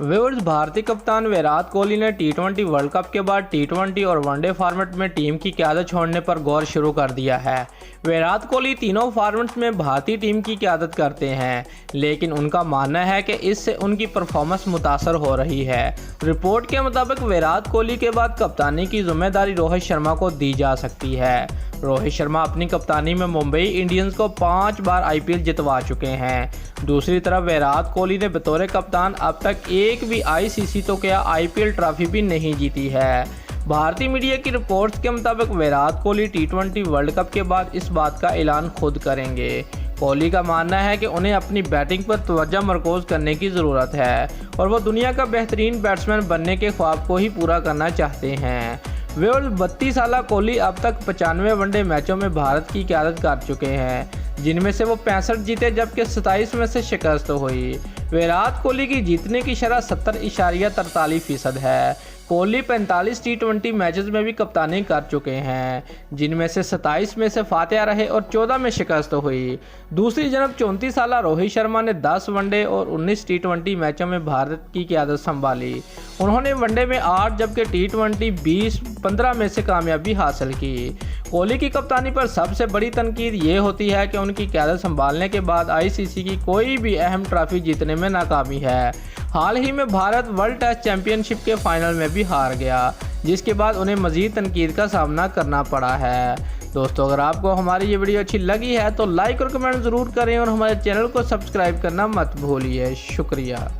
Viewers, भारतीय कप्तान विराट कोहली ने टी20 वर्ल्ड कप के बाद टी20 और वनडे फॉर्मेट में टीम की क़यादत छोड़ने पर गौर शुरू कर दिया है। विराट कोहली तीनों फॉर्मेट्स में भारतीय टीम की क़यादत करते हैं, लेकिन उनका मानना है कि इससे उनकी परफॉर्मेंस मुतासर हो रही है। रिपोर्ट के मुताबिक विराट कोहली के बाद कप्तानी की जिम्मेदारी रोहित शर्मा को दी जा सकती है। रोहित शर्मा अपनी कप्तानी में मुंबई इंडियंस को 5 बार IPL जितवा चुके हैं। दूसरी तरफ विराट कोहली ने बतौर कप्तान अब तक एक भी ICC तो क्या IPL ट्रॉफी भी नहीं जीती है। भारतीय मीडिया की रिपोर्ट्स के मुताबिक विराट कोहली टी20 वर्ल्ड कप के बाद इस बात का ऐलान खुद करेंगे। कोहली का मानना है कि उन्हें अपनी बैटिंग पर तवज्जो मरकूज करने की ज़रूरत है और वो दुनिया का बेहतरीन बैट्समैन बनने के ख्वाब को ही पूरा करना चाहते हैं। व्यूअर्स, 32 साल कोहली अब तक 95 वनडे मैचों में भारत की क़यादत कर चुके हैं, जिनमें से वो 65 जीते जबकि 27 में से शिकस्त हुई। विराट कोहली की जीतने की शरह 70.43% है। कोहली 45 टी20 मैचेस में भी कप्तानी कर चुके हैं, जिनमें से 27 में से फातिहा रहे और 14 में शिकस्त हुई। दूसरी जानब 34 साल रोहित शर्मा ने 10 वनडे और 19 टी20 मैचों में भारत की क़यादत संभाली। उन्होंने वनडे में 8 जबकि टी20 20-15 में से कामयाबी हासिल की। कोहली की कप्तानी पर सबसे बड़ी तनकीद ये होती है कि उनकी क़यादत संभालने के बाद ICC की कोई भी अहम ट्रॉफी जीतने में नाकामी है। हाल ही में भारत वर्ल्ड टेस्ट चैंपियनशिप के फाइनल में भी हार गया, जिसके बाद उन्हें मज़ीद तनकीद का सामना करना पड़ा है। दोस्तों, अगर आपको हमारी ये वीडियो अच्छी लगी है तो लाइक और कमेंट ज़रूर करें और हमारे चैनल को सब्सक्राइब करना मत भूलिए। शुक्रिया।